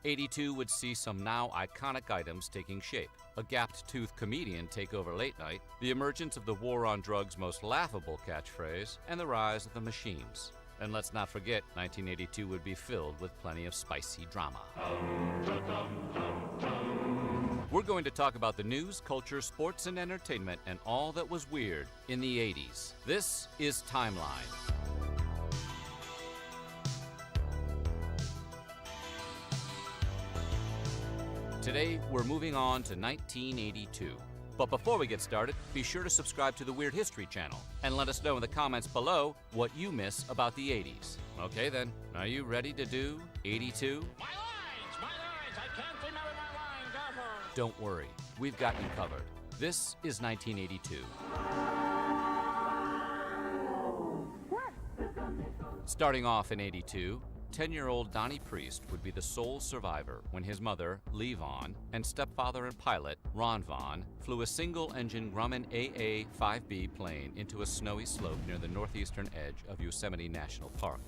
'82 would see some now iconic items taking shape. A gapped-toothed comedian take over late night, the emergence of the war on drugs' most laughable catchphrase, and the rise of the machines. And let's not forget, 1982 would be filled with plenty of spicy drama. We're going to talk about the news, culture, sports, and entertainment, and all that was weird in the 80s. This is Timeline. Today, we're moving on to 1982. But before we get started, be sure to subscribe to the Weird History channel and let us know in the comments below what you miss about the 80s. Okay then, are you ready to do 82? My lines, I can't remember my line, Gaffer. Don't worry, we've got you covered. This is 1982. Starting off in 82, 10-year-old Donnie Priest would be the sole survivor when his mother, Lee Vaughn, and stepfather and pilot, Ron Vaughn, flew a single-engine Grumman AA-5B plane into a snowy slope near the northeastern edge of Yosemite National Park.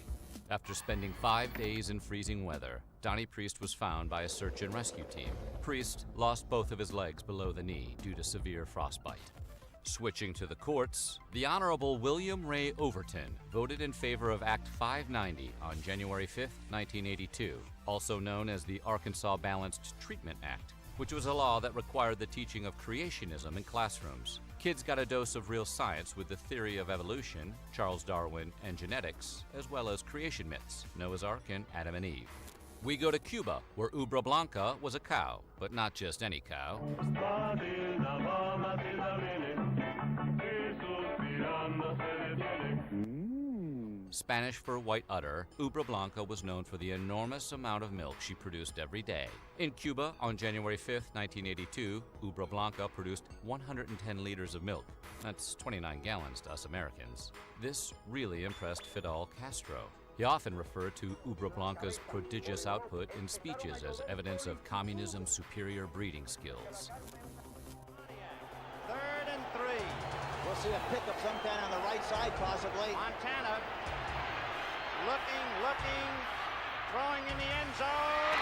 After spending 5 days in freezing weather, Donnie Priest was found by a search and rescue team. Priest lost both of his legs below the knee due to severe frostbite. Switching to the courts, the Honorable William Ray Overton voted in favor of Act 590 on January 5, 1982, also known as the Arkansas Balanced Treatment Act, which was a law that required the teaching of creationism in classrooms. Kids got a dose of real science with the theory of evolution, Charles Darwin, and genetics, as well as creation myths, Noah's Ark and Adam and Eve. We go to Cuba, where Ubra Blanca was a cow, but not just any cow. Spanish for white udder, Ubra Blanca was known for the enormous amount of milk she produced every day. In Cuba, on January 5, 1982, Ubra Blanca produced 110 liters of milk. That's 29 gallons to us Americans. This really impressed Fidel Castro. He often referred to Ubra Blanca's prodigious output in speeches as evidence of communism's superior breeding skills. 3rd and 3. We'll see a pick of some kind on the right side, possibly. Montana looking, throwing in the end zone.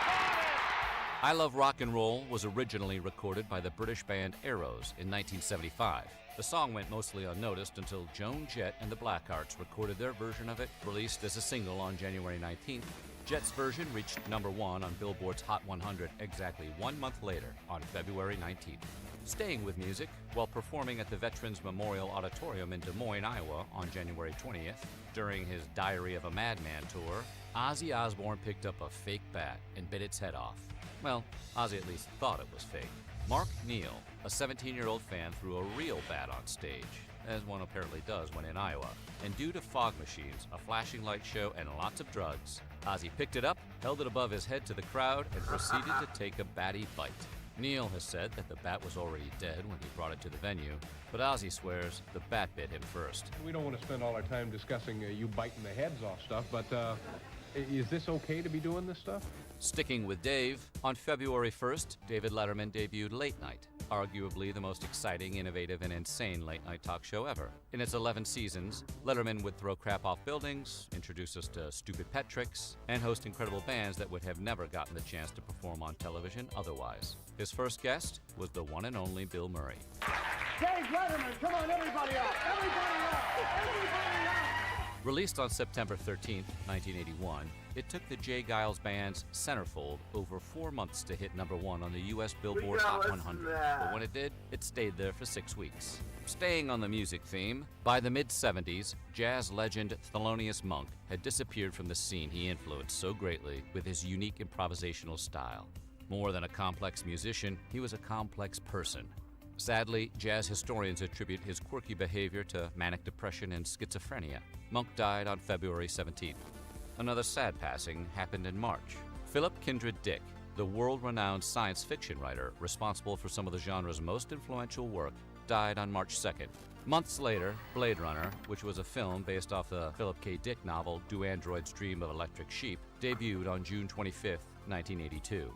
Caught it! I Love Rock and Roll was originally recorded by the British band Arrows in 1975. The song went mostly unnoticed until Joan Jett and the Blackhearts recorded their version of it, released as a single on January 19th. Jett's version reached #1 on Billboard's Hot 100 exactly 1 month later, on February 19th. Staying with music, while performing at the Veterans Memorial Auditorium in Des Moines, Iowa on January 20th, during his Diary of a Madman tour, Ozzy Osbourne picked up a fake bat and bit its head off. Well, Ozzy at least thought it was fake. Mark Neal, a 17-year-old fan, threw a real bat on stage, as one apparently does when in Iowa. And due to fog machines, a flashing light show, and lots of drugs, Ozzy picked it up, held it above his head to the crowd, and proceeded to take a batty bite. Neal has said that the bat was already dead when he brought it to the venue, but Ozzy swears the bat bit him first. We don't want to spend all our time discussing you biting the heads off stuff, but is this okay to be doing this stuff? Sticking with Dave, on February 1st, David Letterman debuted Late Night, arguably the most exciting, innovative, and insane late-night talk show ever. In its 11 seasons, Letterman would throw crap off buildings, introduce us to stupid pet tricks, and host incredible bands that would have never gotten the chance to perform on television otherwise. His first guest was the one and only Bill Murray. Dave Letterman, come on, everybody up! Everybody up! Everybody up! Released on September 13, 1981, it took the Jay Giles Band's Centerfold over 4 months to hit #1 on the U.S. Billboard Hot 100. But when it did, it stayed there for 6 weeks. Staying on the music theme, by the mid-'70s, jazz legend Thelonious Monk had disappeared from the scene he influenced so greatly with his unique improvisational style. More than a complex musician, he was a complex person. Sadly, jazz historians attribute his quirky behavior to manic depression and schizophrenia. Monk died on February 17th. Another sad passing happened in March. Philip Kindred Dick, the world-renowned science fiction writer responsible for some of the genre's most influential work, died on March 2nd. Months later, Blade Runner, which was a film based off the Philip K. Dick novel Do Androids Dream of Electric Sheep, debuted on June 25, 1982.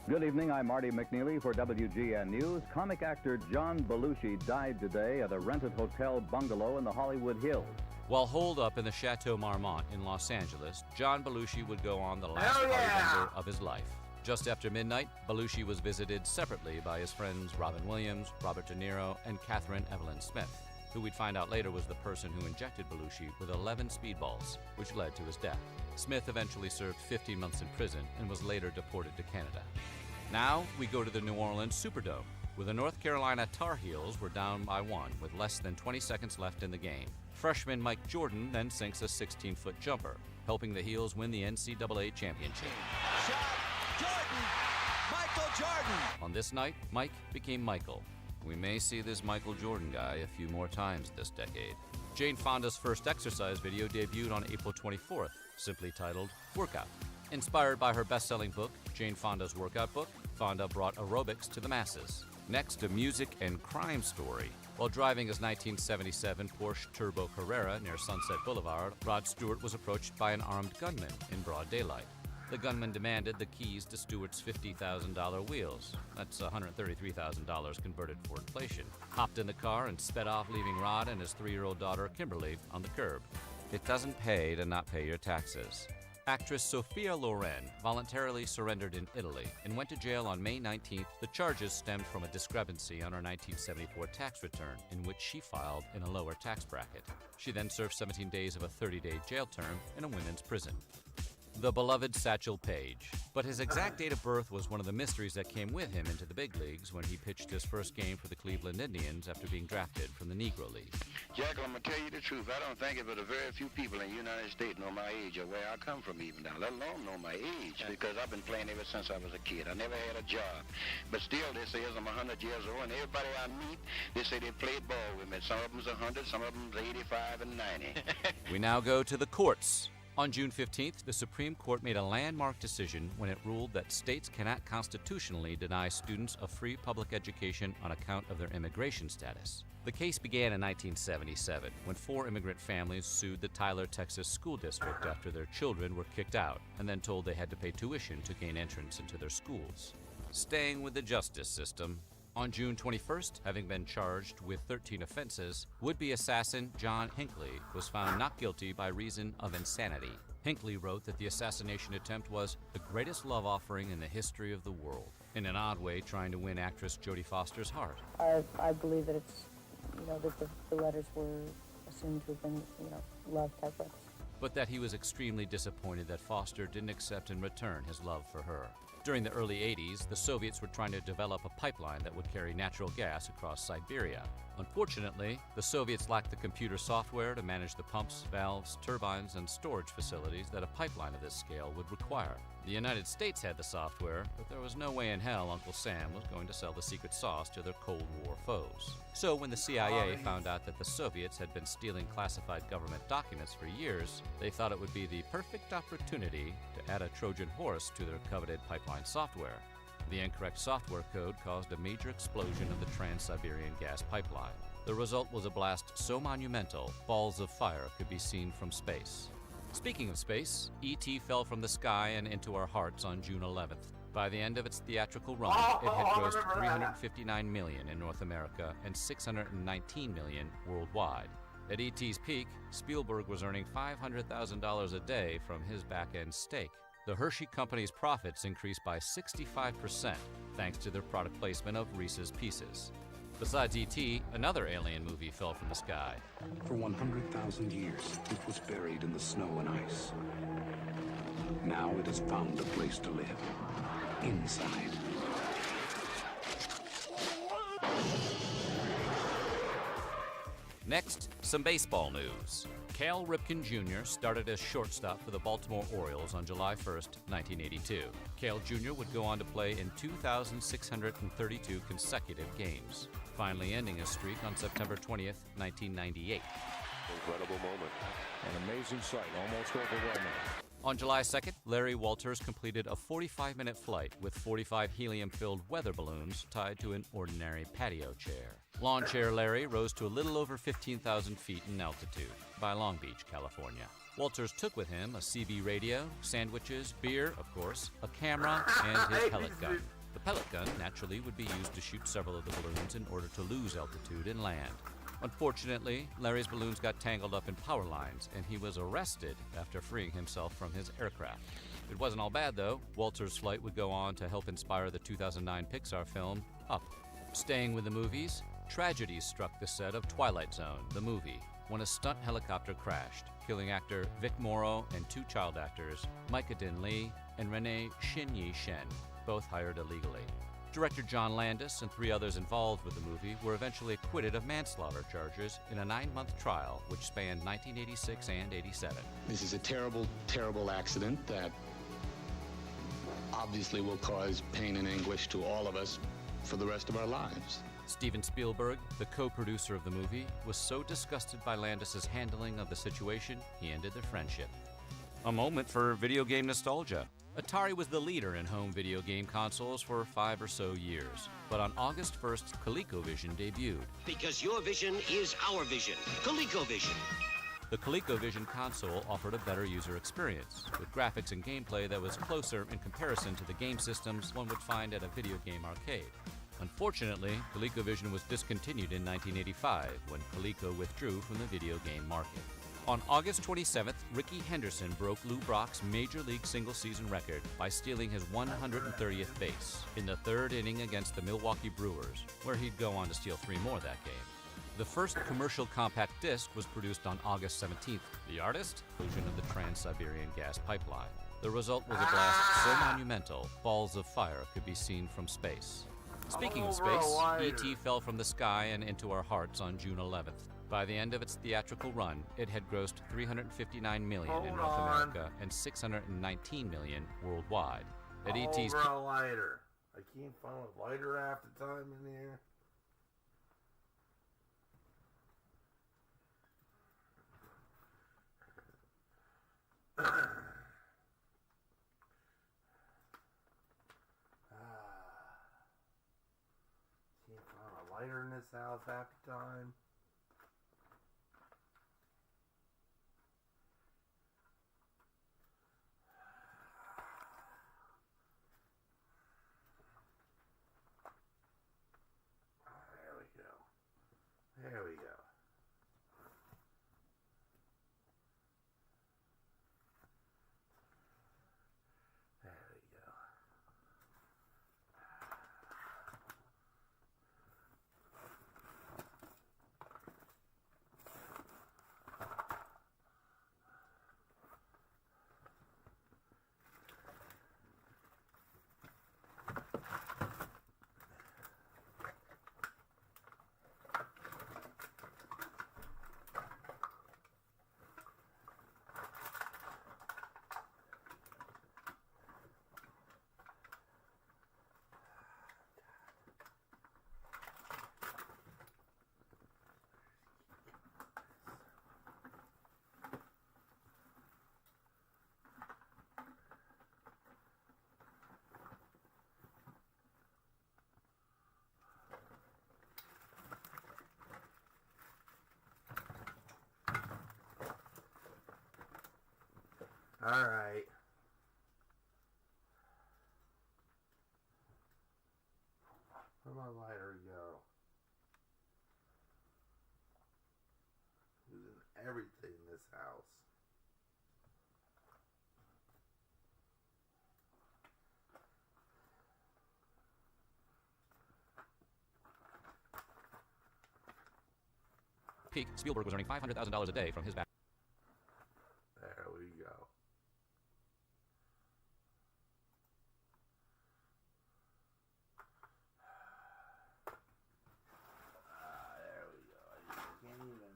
Good evening, I'm Marty McNeely for WGN News. Comic actor John Belushi died today at a rented hotel bungalow in the Hollywood Hills. While holed up in the Chateau Marmont in Los Angeles, John Belushi would go on the last party bender of his life. Just after midnight, Belushi was visited separately by his friends Robin Williams, Robert De Niro, and Catherine Evelyn Smith, who we'd find out later was the person who injected Belushi with 11 speedballs, which led to his death. Smith eventually served 15 months in prison and was later deported to Canada. Now, we go to the New Orleans Superdome, where the North Carolina Tar Heels were down by 1 with less than 20 seconds left in the game. Freshman Mike Jordan then sinks a 16-foot jumper, helping the Heels win the NCAA championship. Shot, Jordan, Michael Jordan. On this night, Mike became Michael. We may see this Michael Jordan guy a few more times this decade. Jane Fonda's first exercise video debuted on April 24th, simply titled Workout. Inspired by her best-selling book, Jane Fonda's Workout Book, Fonda brought aerobics to the masses. Next, a music and crime story. While driving his 1977 Porsche Turbo Carrera near Sunset Boulevard, Rod Stewart was approached by an armed gunman in broad daylight. The gunman demanded the keys to Stewart's $50,000 wheels. That's $133,000 converted for inflation. Hopped in the car and sped off, leaving Rod and his 3-year-old daughter, Kimberly, on the curb. It doesn't pay to not pay your taxes. Actress Sophia Loren voluntarily surrendered in Italy and went to jail on May 19th. The charges stemmed from a discrepancy on her 1974 tax return, in which she filed in a lower tax bracket. She then served 17 days of a 30-day jail term in a women's prison. The beloved Satchel Paige. But his exact date of birth was one of the mysteries that came with him into the big leagues when he pitched his first game for the Cleveland Indians after being drafted from the Negro League. Jack, I'm going to tell you the truth. I don't think it, but a very few people in the United States know my age or where I come from even now, let alone know my age, because I've been playing ever since I was a kid. I never had a job. But still, they say I'm 100 years old, and everybody I meet, they say they played ball with me. Some of them's 100, some of them's 85 and 90. We now go to the courts. On June 15th, the Supreme Court made a landmark decision when it ruled that states cannot constitutionally deny students a free public education on account of their immigration status. The case began in 1977 when 4 immigrant families sued the Tyler, Texas school district after their children were kicked out and then told they had to pay tuition to gain entrance into their schools. Staying with the justice system, on June 21st, having been charged with 13 offenses, would-be assassin John Hinckley was found not guilty by reason of insanity. Hinckley wrote that the assassination attempt was the greatest love offering in the history of the world, in an odd way trying to win actress Jodie Foster's heart. I believe that it's, that the letters were assumed to have been, love type letters. But that he was extremely disappointed that Foster didn't accept in return his love for her. During the early 80s, the Soviets were trying to develop a pipeline that would carry natural gas across Siberia. Unfortunately, the Soviets lacked the computer software to manage the pumps, valves, turbines, and storage facilities that a pipeline of this scale would require. The United States had the software, but there was no way in hell Uncle Sam was going to sell the secret sauce to their Cold War foes. So when the CIA found out that the Soviets had been stealing classified government documents for years, they thought it would be the perfect opportunity to add a Trojan horse to their coveted pipeline software. The incorrect software code caused a major explosion of the Trans-Siberian gas pipeline. The result was a blast so monumental, balls of fire could be seen from space. Speaking of space, E.T. fell from the sky and into our hearts on June 11th. By the end of its theatrical run, it had grossed $359 million in North America and $619 million worldwide. At E.T.'s peak, Spielberg was earning $500,000 a day from his back-end stake. The Hershey Company's profits increased by 65% thanks to their product placement of Reese's Pieces. Besides E.T., another alien movie fell from the sky. For 100,000 years, it was buried in the snow and ice. Now it has found a place to live. Inside. Next, some baseball news. Cal Ripken Jr. started as shortstop for the Baltimore Orioles on July 1st, 1982. Cal Jr. would go on to play in 2,632 consecutive games, finally ending his streak on September 20th, 1998. Incredible moment. An amazing sight, almost overwhelming. On July 2nd, Larry Walters completed a 45-minute flight with 45 helium-filled weather balloons tied to an ordinary patio chair. Lawn Chair Larry rose to a little over 15,000 feet in altitude by Long Beach, California. Walters took with him a CB radio, sandwiches, beer, of course, a camera, and his pellet gun. The pellet gun naturally would be used to shoot several of the balloons in order to lose altitude and land. Unfortunately, Larry's balloons got tangled up in power lines, and he was arrested after freeing himself from his aircraft. It wasn't all bad, though. Walter's flight would go on to help inspire the 2009 Pixar film, Up. Staying with the movies, tragedy struck the set of Twilight Zone, the movie, when a stunt helicopter crashed, killing actor Vic Morrow and 2 child actors, Micah Din Lee and Renee Shin-Yi Shen, both hired illegally. Director John Landis and 3 others involved with the movie were eventually acquitted of manslaughter charges in a 9-month trial which spanned 1986 and 87. This is a terrible, terrible accident that obviously will cause pain and anguish to all of us for the rest of our lives. Steven Spielberg, the co-producer of the movie, was so disgusted by Landis' handling of the situation, he ended their friendship. A moment for video game nostalgia. Atari was the leader in home video game consoles for 5 or so years. But on August 1st, ColecoVision debuted. Because your vision is our vision. ColecoVision. The ColecoVision console offered a better user experience, with graphics and gameplay that was closer in comparison to the game systems one would find at a video game arcade. Unfortunately, ColecoVision was discontinued in 1985 when Coleco withdrew from the video game market. On August 27th, Rickey Henderson broke Lou Brock's Major League single-season record by stealing his 130th base in the 3rd inning against the Milwaukee Brewers, where he'd go on to steal 3 more that game. The first commercial compact disc was produced on August 17th. The artist? Conclusion of the Trans-Siberian Gas Pipeline. The result was a blast so monumental, balls of fire could be seen from space. Speaking of space, E.T. fell from the sky and into our hearts on June 11th. By the end of its theatrical run, it had grossed $359 million in North America and $619 million worldwide. At E.T.'s a lighter. I can't find a lighter half the time in here. Can't find a lighter in this house half the time. There we go. There we go. All right. Where'd my lighter go? Using everything in this house. Peak, Spielberg was earning $500,000 a day from his back. There we go. There we go. I can't even.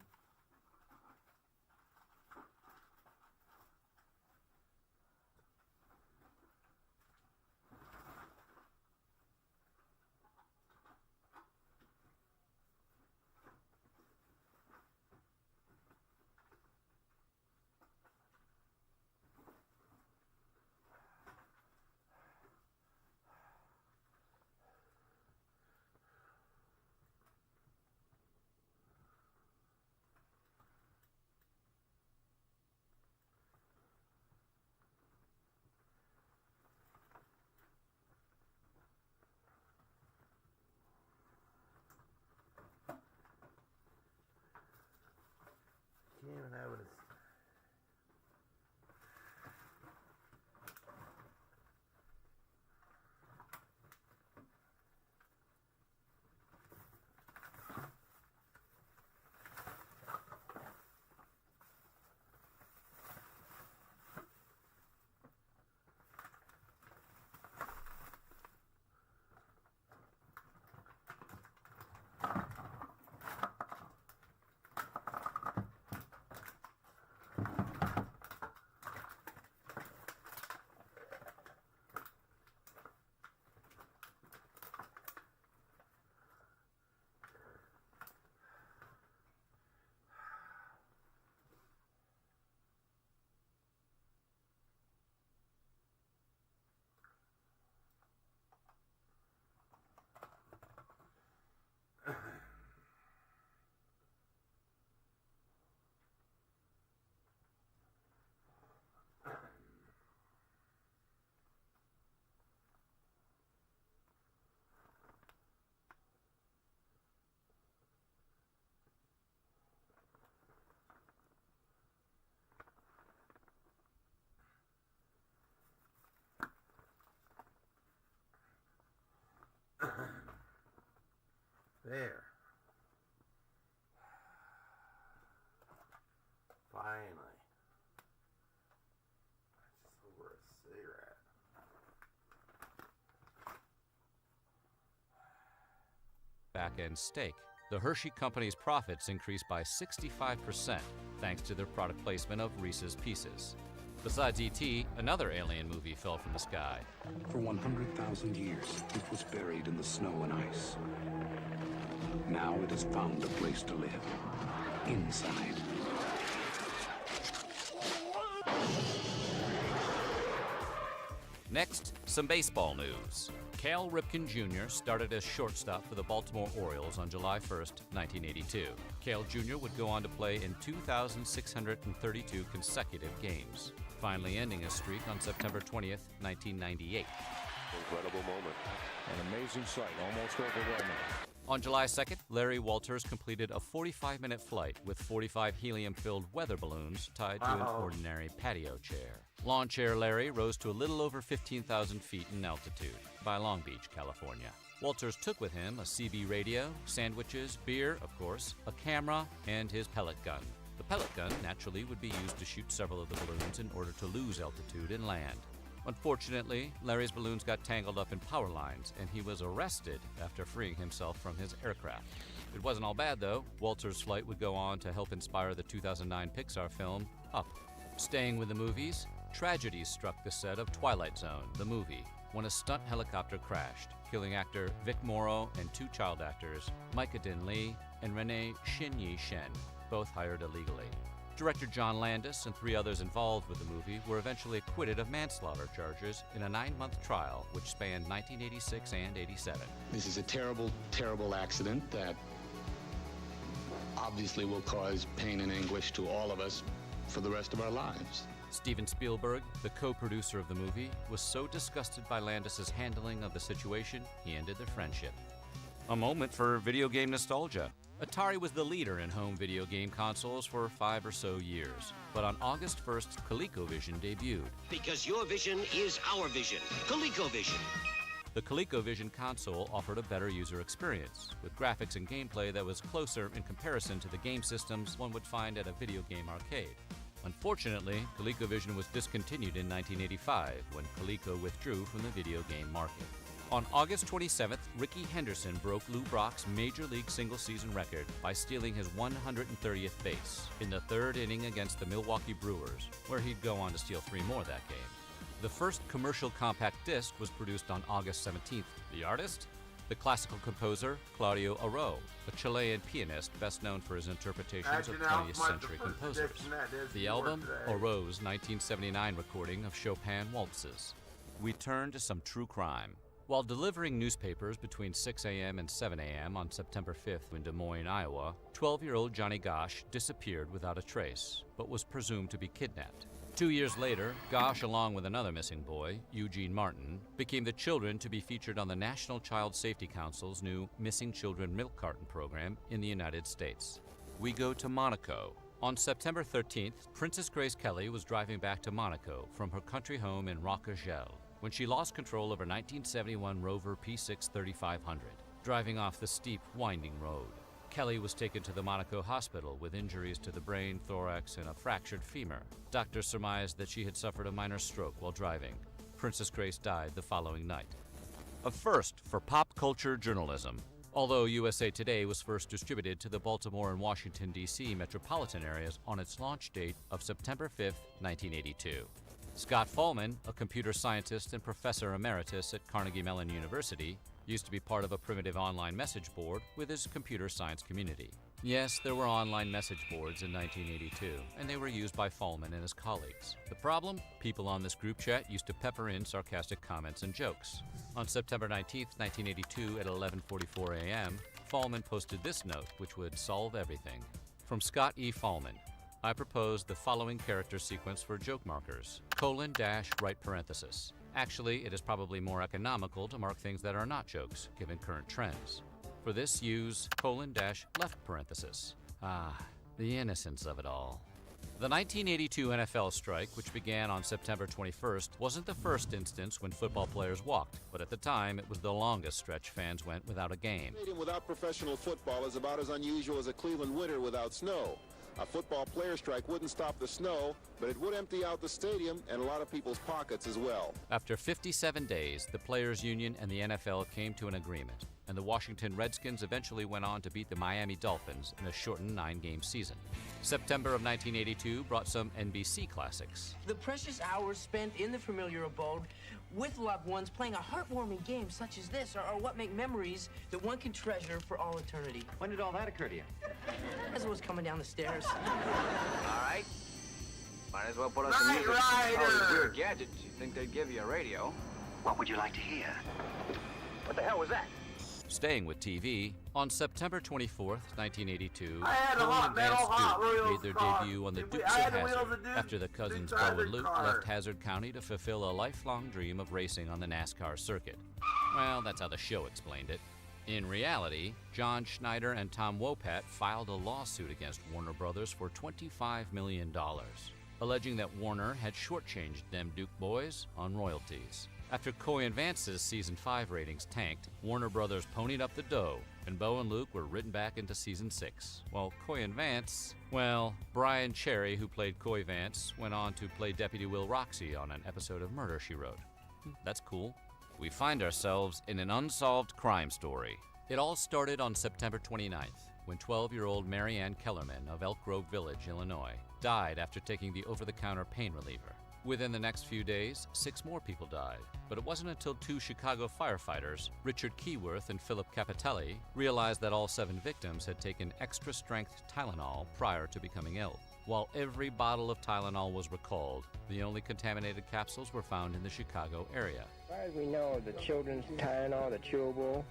There. Finally. Just over a cigarette. Back-end steak. The Hershey Company's profits increased by 65% thanks to their product placement of Reese's Pieces. Besides E.T., another alien movie fell from the sky. For 100,000 years, it was buried in the snow and ice. Now it has found a place to live. Inside. Next, some baseball news. Cal Ripken Jr. started as shortstop for the Baltimore Orioles on July 1st, 1982. Cal Jr. would go on to play in 2,632 consecutive games, finally ending his streak on September 20th, 1998. Incredible moment. An amazing sight, almost overwhelming. On July 2nd, Larry Walters completed a 45-minute flight with 45 helium-filled weather balloons tied to an ordinary patio chair. Lawn Chair Larry rose to a little over 15,000 feet in altitude by Long Beach, California. Walters took with him a CB radio, sandwiches, beer, of course, a camera, and his pellet gun. The pellet gun naturally would be used to shoot several of the balloons in order to lose altitude and land. Unfortunately, Larry's balloons got tangled up in power lines, and he was arrested after freeing himself from his aircraft. It wasn't all bad, though. Walter's flight would go on to help inspire the 2009 Pixar film, Up. Staying with the movies, tragedy struck the set of Twilight Zone, the movie, when a stunt helicopter crashed, killing actor Vic Morrow and two child actors, Micah Din Lee and Renee Shin-Yi Shen, both hired illegally. Director John Landis and 3 others involved with the movie were eventually acquitted of manslaughter charges in a 9-month trial which spanned 1986 and 87. This is a terrible, terrible accident that obviously will cause pain and anguish to all of us for the rest of our lives. Steven Spielberg, the co-producer of the movie, was so disgusted by Landis' handling of the situation, he ended their friendship. A moment for video game nostalgia. Atari was the leader in home video game consoles for 5 or so years. But on August 1st, ColecoVision debuted. Because your vision is our vision. ColecoVision. The ColecoVision console offered a better user experience, with graphics and gameplay that was closer in comparison to the game systems one would find at a video game arcade. Unfortunately, ColecoVision was discontinued in 1985 when Coleco withdrew from the video game market. On August 27th, Rickey Henderson broke Lou Brock's Major League single-season record by stealing his 130th base in the 3rd inning against the Milwaukee Brewers, where he'd go on to steal 3 more that game. The first commercial compact disc was produced on August 17th. The artist? The classical composer Claudio Arrau, a Chilean pianist best known for his interpretations of 20th century composers. The album? Arrau's 1979 recording of Chopin waltzes. We turn to some true crime. While delivering newspapers between 6 a.m. and 7 a.m. on September 5th in Des Moines, Iowa, 12-year-old Johnny Gosch disappeared without a trace, but was presumed to be kidnapped. 2 years later, Gosch, along with another missing boy, Eugene Martin, became the children to be featured on the National Child Safety Council's new Missing Children Milk Carton program in the United States. We go to Monaco. On September 13th, Princess Grace Kelly was driving back to Monaco from her country home in Roquegel when she lost control of her 1971 Rover P6 3500, driving off the steep, winding road. Kelly was taken to the Monaco hospital with injuries to the brain, thorax, and a fractured femur. Doctors surmised that she had suffered a minor stroke while driving. Princess Grace died the following night. A first for pop culture journalism. Although USA Today was first distributed to the Baltimore and Washington, D.C. metropolitan areas on its launch date of September 5, 1982. Scott Fahlman, a computer scientist and professor emeritus at Carnegie Mellon University, used to be part of a primitive online message board with his computer science community. Yes, there were online message boards in 1982, and they were used by Fahlman and his colleagues. The problem? People on this group chat used to pepper in sarcastic comments and jokes. On September 19, 1982 at 11:44 a.m., Fahlman posted this note, which would solve everything. From Scott E. Fahlman. I propose the following character sequence for joke markers: : right parenthesis. Actually, it is probably more economical to mark things that are not jokes, given current trends. For this, use : left parenthesis. Ah, the innocence of it all. The 1982 NFL strike, which began on September 21st, wasn't the first instance when football players walked, but at the time it was the longest stretch fans went without a game. Stadium without professional football is about as unusual as a Cleveland winter without snow. A football player strike wouldn't stop the snow, but it would empty out the stadium and a lot of people's pockets as well. After 57 days, the Players Union and the NFL came to an agreement, and the Washington Redskins eventually went on to beat the Miami Dolphins in a shortened 9-game season. September of 1982 brought some NBC classics. The precious hours spent in the familiar abode with loved ones playing a heartwarming game such as this are what make memories that one can treasure for all eternity. When did all that occur to you? As I was coming down the stairs. All right. Might as well put on some music. Oh, weird gadgets. You'd think they'd give you a radio. What would you like to hear? What the hell was that? Staying with TV, on September 24th, 1982, Hot Cole and Vance Hot Duke Wheels made their car. debut on the We Dukes had of the wheels Hazzard of Duke. after the cousins Dukes Bo Hazzard and Luke car. left Hazzard County to fulfill a lifelong dream of racing on the NASCAR circuit. Well, that's how the show explained it. In reality, John Schneider and Tom Wopat filed a lawsuit against Warner Brothers for $25 million, alleging that Warner had shortchanged them Duke boys on royalties. After Coy and Vance's Season 5 ratings tanked, Warner Brothers ponied up the dough, and Bo and Luke were written back into Season 6. While Coy and Vance, well, Brian Cherry, who played Coy Vance, went on to play Deputy Will Roxy on an episode of Murder, She Wrote. That's cool. We find ourselves in an unsolved crime story. It all started on September 29th, when 12-year-old Mary Ann Kellerman of Elk Grove Village, Illinois, died after taking the over-the-counter pain reliever. Within the next few days, 6 more people died, but it wasn't until 2 Chicago firefighters, Richard Keyworth and Philip Capitelli, realized that all 7 victims had taken extra-strength Tylenol prior to becoming ill. While every bottle of Tylenol was recalled, the only contaminated capsules were found in the Chicago area. As far as we know, the children's Tylenol, the chewable,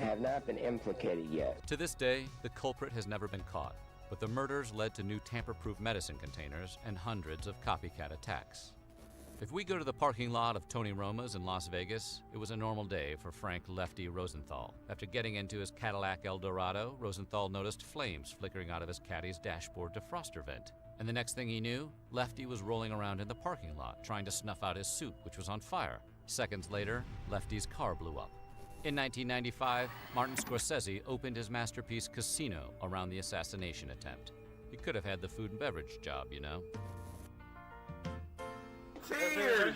have not been implicated yet. To this day, the culprit has never been caught, but the murders led to new tamper-proof medicine containers and hundreds of copycat attacks. If we go to the parking lot of Tony Roma's in Las Vegas, it was a normal day for Frank Lefty Rosenthal. After getting into his Cadillac Eldorado, Rosenthal noticed flames flickering out of his caddy's dashboard defroster vent. And the next thing he knew, Lefty was rolling around in the parking lot trying to snuff out his suit, which was on fire. Seconds later, Lefty's car blew up. In 1995, Martin Scorsese opened his masterpiece Casino around the assassination attempt. He could have had the food and beverage job, you know. Cheers!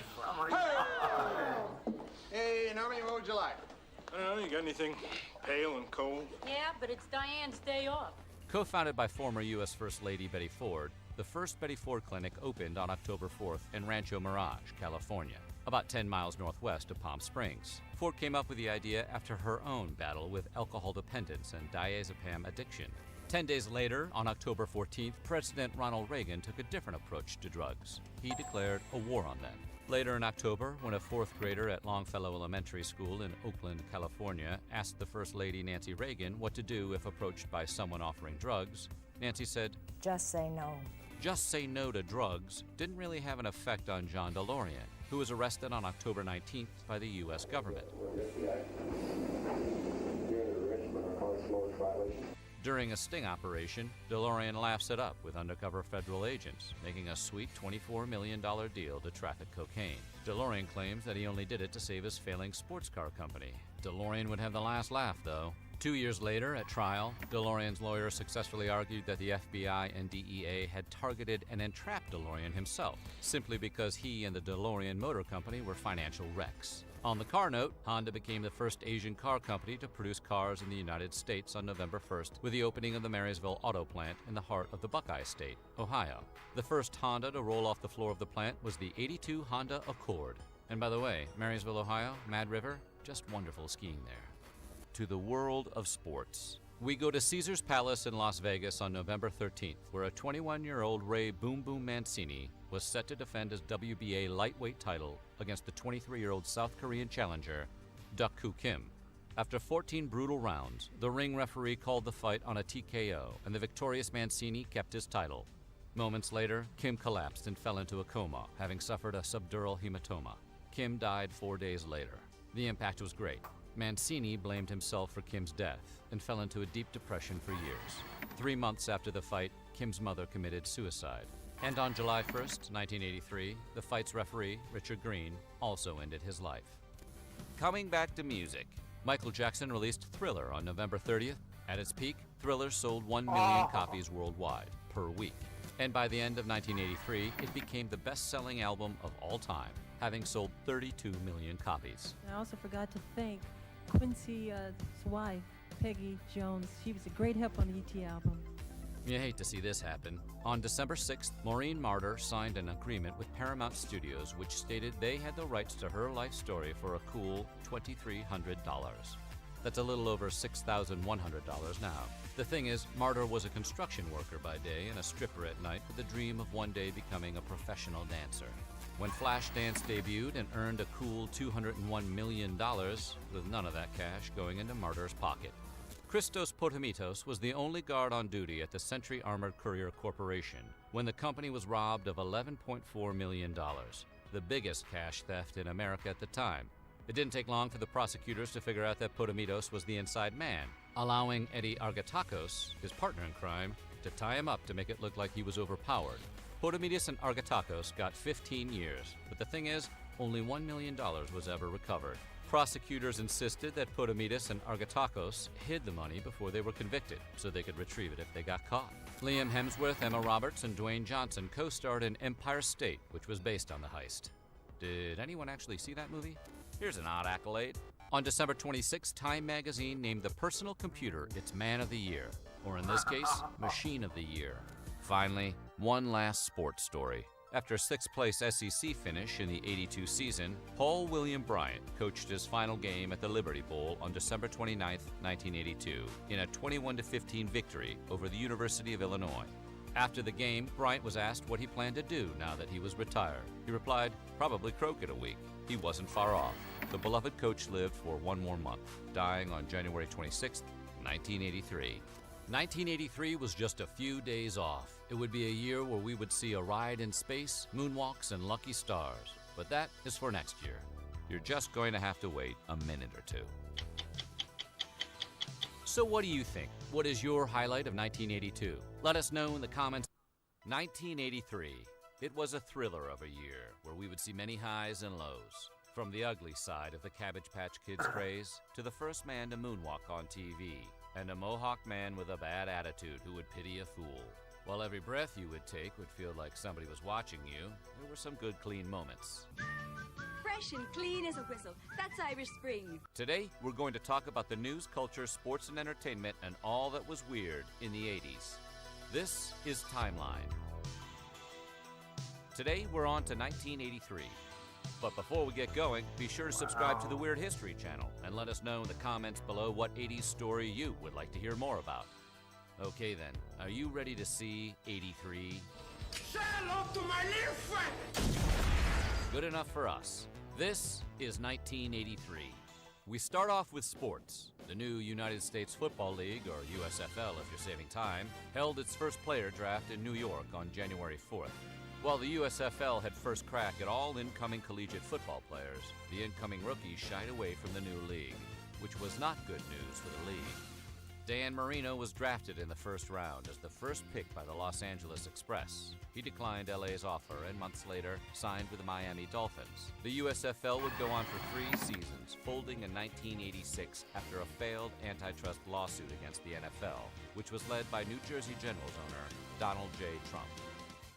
Hey, Naomi, what would you like? You got anything pale and cold? Yeah, but it's Diane's day off. Co-founded by former U.S. First Lady Betty Ford, the first Betty Ford Clinic opened on October 4th in Rancho Mirage, California, about 10 miles northwest of Palm Springs. Ford came up with the idea after her own battle with alcohol dependence and diazepam addiction. 10 days later, on October 14th, President Ronald Reagan took a different approach to drugs. He declared a war on them. Later in October, when a 4th grader at Longfellow Elementary School in Oakland, California, asked the First Lady Nancy Reagan what to do if approached by someone offering drugs, Nancy said, "Just say no." Just say no to drugs didn't really have an effect on John DeLorean, who was arrested on October 19th by the U.S. government. During a sting operation, DeLorean laughs it up with undercover federal agents, making a sweet $24 million deal to traffic cocaine. DeLorean claims that he only did it to save his failing sports car company. DeLorean would have the last laugh, though. 2 years later, at trial, DeLorean's lawyer successfully argued that the FBI and DEA had targeted and entrapped DeLorean himself, simply because he and the DeLorean Motor Company were financial wrecks. On the car note, Honda became the first Asian car company to produce cars in the United States on November 1st with the opening of the Marysville Auto Plant in the heart of the Buckeye State, Ohio. The first Honda to roll off the floor of the plant was the '82 Honda Accord. And by the way, Marysville, Ohio, Mad River, just wonderful skiing there. To the world of sports. We go to Caesars Palace in Las Vegas on November 13th, where a 21-year-old Ray Boom Boom Mancini was set to defend his WBA lightweight title against the 23-year-old South Korean challenger, Duk-Koo Kim. After 14 brutal rounds, the ring referee called the fight on a TKO, and the victorious Mancini kept his title. Moments later, Kim collapsed and fell into a coma, having suffered a subdural hematoma. Kim died 4 days later. The impact was great. Mancini blamed himself for Kim's death and fell into a deep depression for years. 3 months after the fight, Kim's mother committed suicide. And on July 1st, 1983, the fight's referee, Richard Green, also ended his life. Coming back to music, Michael Jackson released Thriller on November 30th. At its peak, Thriller sold 1 million copies worldwide per week. And by the end of 1983, it became the best-selling album of all time, having sold 32 million copies. I also forgot to thank Quincy's wife, Peggy Jones. She was a great help on the E.T. album. You hate to see this happen. On December 6th, Maureen Marder signed an agreement with Paramount Studios which stated they had the rights to her life story for a cool $2,300. That's a little over $6,100 now. The thing is, Marder was a construction worker by day and a stripper at night with the dream of one day becoming a professional dancer. When Flashdance debuted and earned a cool $201 million, with none of that cash going into Marder's pocket. Christos Potamitos was the only guard on duty at the Century Armored Courier Corporation when the company was robbed of $11.4 million, the biggest cash theft in America at the time. It didn't take long for the prosecutors to figure out that Potamitos was the inside man, allowing Eddie Argatakos, his partner in crime, to tie him up to make it look like he was overpowered. Potamitos and Argatakos got 15 years, but the thing is, only $1 million was ever recovered. Prosecutors insisted that Potamitos and Argatakos hid the money before they were convicted, so they could retrieve it if they got caught. Liam Hemsworth, Emma Roberts, and Dwayne Johnson co-starred in Empire State, which was based on the heist. Did anyone actually see that movie? Here's an odd accolade. On December 26, Time magazine named the personal computer its Man of the Year, or in this case, Machine of the Year. Finally, one last sports story. After a 6th-place SEC finish in the '82 season, Paul William Bryant coached his final game at the Liberty Bowl on December 29, 1982, in a 21-15 victory over the University of Illinois. After the game, Bryant was asked what he planned to do now that he was retired. He replied, probably croquet a week. He wasn't far off. The beloved coach lived for one more month, dying on January 26, 1983. 1983 was just a few days off. It would be a year where we would see a ride in space, moonwalks, and lucky stars. But that is for next year. You're just going to have to wait a minute or two. So what do you think? What is your highlight of 1982? Let us know in the comments. 1983. It was a thriller of a year where we would see many highs and lows. From the ugly side of the Cabbage Patch Kids craze to the first man to moonwalk on TV, and a Mohawk man with a bad attitude who would pity a fool. While every breath you would take would feel like somebody was watching you, there were some good clean moments. Fresh and clean as a whistle. That's Irish Spring. Today, we're going to talk about the news, culture, sports, and entertainment and all that was weird in the 80s. This is Timeline. Today, we're on to 1983. But before we get going, be sure to subscribe to the Weird History channel and let us know in the comments below what 80s story you would like to hear more about. Okay then, are you ready to see 83? Say hello to my little friend! Good enough for us. This is 1983. We start off with sports. The new United States Football League, or USFL if you're saving time, held its first player draft in New York on January 4th. While the USFL had first crack at all incoming collegiate football players, the incoming rookies shied away from the new league, which was not good news for the league. Dan Marino was drafted in the first round as the first pick by the Los Angeles Express. He declined LA's offer and months later signed with the Miami Dolphins. The USFL would go on for 3 seasons, folding in 1986 after a failed antitrust lawsuit against the NFL, which was led by New Jersey Generals owner Donald J. Trump.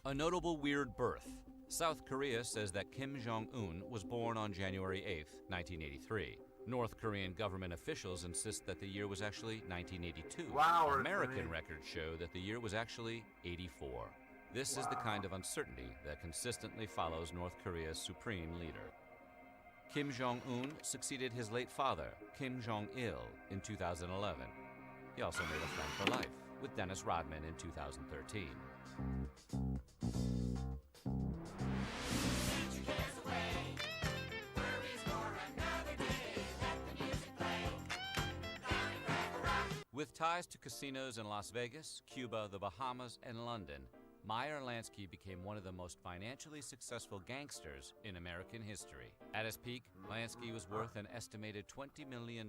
A notable weird birth. South Korea says that Kim Jong-un was born on January 8, 1983. North Korean government officials insist that the year was actually 1982. Wow, American records show that the year was actually 84. This is the kind of uncertainty that consistently follows North Korea's supreme leader. Kim Jong-un succeeded his late father, Kim Jong-il, in 2011. He also made a friend for life with Dennis Rodman in 2013. With ties to casinos in Las Vegas, Cuba, the Bahamas, and London, Meyer Lansky became one of the most financially successful gangsters in American history. At his peak, Lansky was worth an estimated $20 million.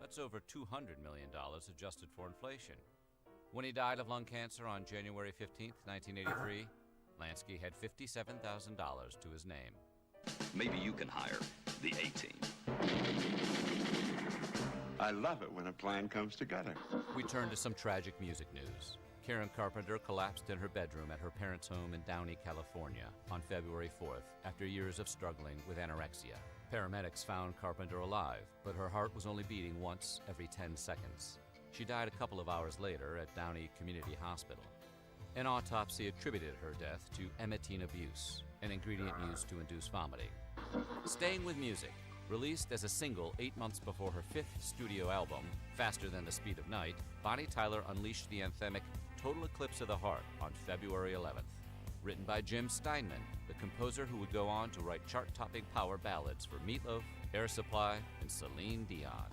That's over $200 million adjusted for inflation. When he died of lung cancer on January 15, 1983, Lansky had $57,000 to his name. Maybe you can hire the A-Team. I love it when a plan comes together. We turn to some tragic music news. Karen Carpenter collapsed in her bedroom at her parents' home in Downey, California on February 4th after years of struggling with anorexia. Paramedics found Carpenter alive, but her heart was only beating once every 10 seconds. She died a couple of hours later at Downey Community Hospital. An autopsy attributed her death to emetine abuse, an ingredient used to induce vomiting. Staying with music, released as a single 8 months before her 5th studio album, Faster Than the Speed of Night, Bonnie Tyler unleashed the anthemic Total Eclipse of the Heart on February 11th. Written by Jim Steinman, the composer who would go on to write chart-topping power ballads for Meatloaf, Air Supply, and Celine Dion.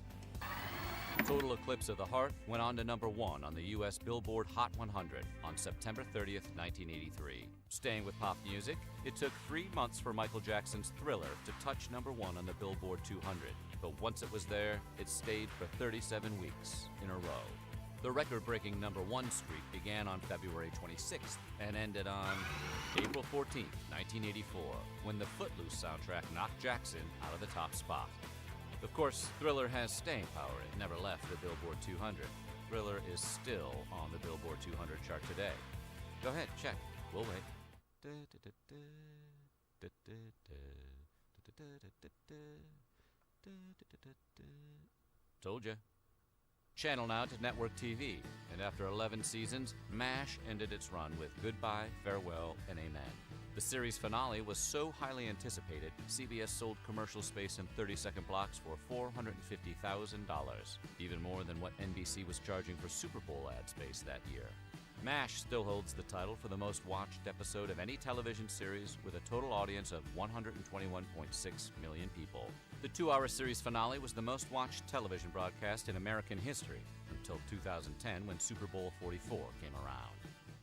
Total Eclipse of the Heart went on to number 1 on the U.S. Billboard Hot 100 on September 30th, 1983. Staying with pop music, it took 3 months for Michael Jackson's Thriller to touch number 1 on the Billboard 200, but once it was there, it stayed for 37 weeks in a row. The record-breaking number 1 streak began on February 26th and ended on April 14th, 1984, when the Footloose soundtrack knocked Jackson out of the top spot. Of course, Thriller has staying power. It never left the Billboard 200. Thriller is still on the Billboard 200 chart today. Go ahead, check. We'll wait. Told ya. Channel now to network TV, and after 11 seasons, MASH ended its run with Goodbye, Farewell, and Amen. The series finale was so highly anticipated, CBS sold commercial space in 30-second blocks for $450,000, even more than what NBC was charging for Super Bowl ad space that year. MASH still holds the title for the most watched episode of any television series with a total audience of 121.6 million people. The 2-hour series finale was the most watched television broadcast in American history until 2010 when Super Bowl 44 came around.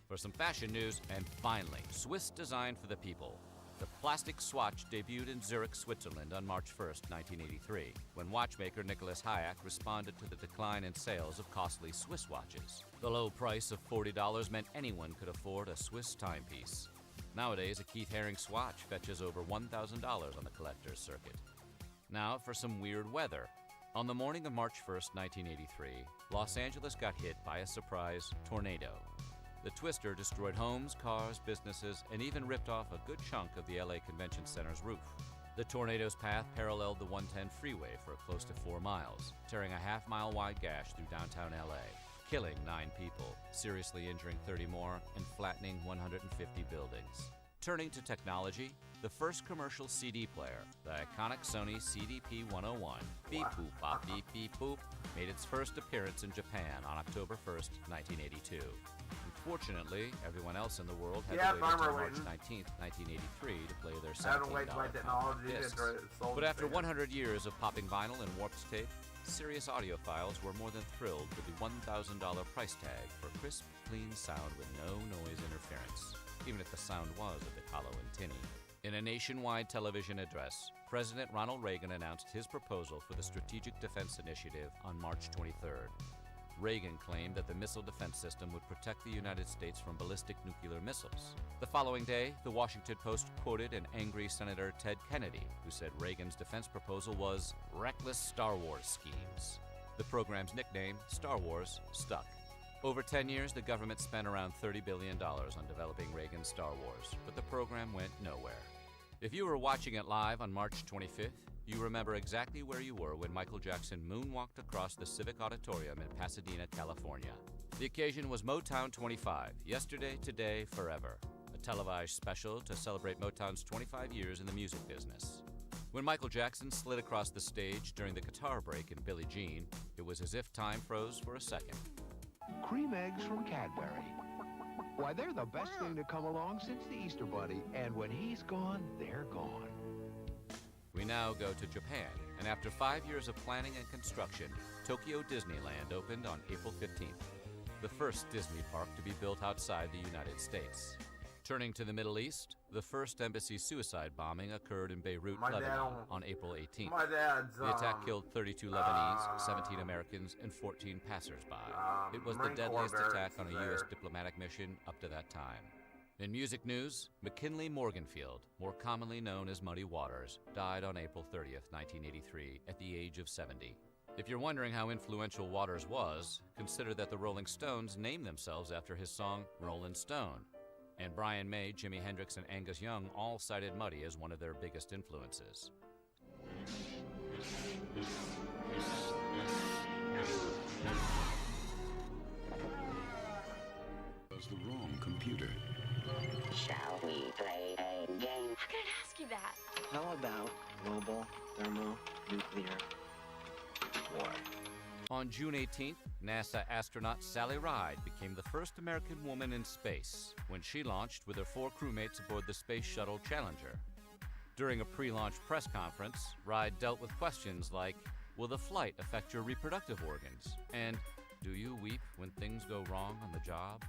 For some fashion news, and finally, Swiss design for the people. The plastic swatch debuted in Zurich, Switzerland on March 1st, 1983, when watchmaker Nicholas Hayek responded to the decline in sales of costly Swiss watches. The low price of $40 meant anyone could afford a Swiss timepiece. Nowadays, a Keith Haring swatch fetches over $1,000 on the collector's circuit. Now for some weird weather. On the morning of March 1st, 1983, Los Angeles got hit by a surprise tornado. The twister destroyed homes, cars, businesses, and even ripped off a good chunk of the LA Convention Center's roof. The tornado's path paralleled the 110 freeway for close to 4 miles, tearing a half-mile wide gash through downtown LA, killing 9 people, seriously injuring 30 more, and flattening 150 buildings. Turning to technology, the first commercial CD player, the iconic Sony CDP-101, beep boop bop beep beep boop, made its first appearance in Japan on October 1st, 1982. Unfortunately, everyone else in the world had to wait until March 19th, 1983 to play their $17 compact discs. But after 100 years of popping vinyl and warped tape, Sirius Audiophiles were more than thrilled with the $1,000 price tag for crisp, clean sound with no noise interference, even if the sound was a bit hollow and tinny. In a nationwide television address, President Ronald Reagan announced his proposal for the Strategic Defense Initiative on March 23rd. Reagan claimed that the missile defense system would protect the United States from ballistic nuclear missiles. The following day, the Washington Post quoted an angry Senator Ted Kennedy, who said Reagan's defense proposal was reckless Star Wars schemes. The program's nickname, Star Wars, stuck. Over 10 years, the government spent around $30 billion on developing Reagan's Star Wars, but the program went nowhere. If you were watching it live on March 25th, you remember exactly where you were when Michael Jackson moonwalked across the Civic Auditorium in Pasadena, California. The occasion was Motown 25, Yesterday, Today, Forever, a televised special to celebrate Motown's 25 years in the music business. When Michael Jackson slid across the stage during the guitar break in Billie Jean, it was as if time froze for a second. Cream eggs from Cadbury. Why, they're the best thing to come along since the Easter Bunny, and when he's gone, they're gone. We now go to Japan, and after 5 years of planning and construction, Tokyo Disneyland opened on April 15th, the first Disney park to be built outside the United States. Turning to the Middle East, the first embassy suicide bombing occurred in Beirut, Lebanon, on April 18th. The attack killed 32 Lebanese, 17 Americans, and 14 passersby. It was the deadliest attack on a U.S. diplomatic mission up to that time. In music news, McKinley Morganfield, more commonly known as Muddy Waters, died on April 30th, 1983, at the age of 70. If you're wondering how influential Waters was, consider that the Rolling Stones named themselves after his song Rollin' Stone. And Brian May, Jimi Hendrix, and Angus Young all cited Muddy as one of their biggest influences. Was the wrong computer. Shall we play a game? How could I ask you that? How about global thermonuclear war? On June 18th, NASA astronaut Sally Ride became the first American woman in space when she launched with her 4 crewmates aboard the Space Shuttle Challenger. During a pre-launch press conference, Ride dealt with questions like, will the flight affect your reproductive organs? And do you weep when things go wrong on the job?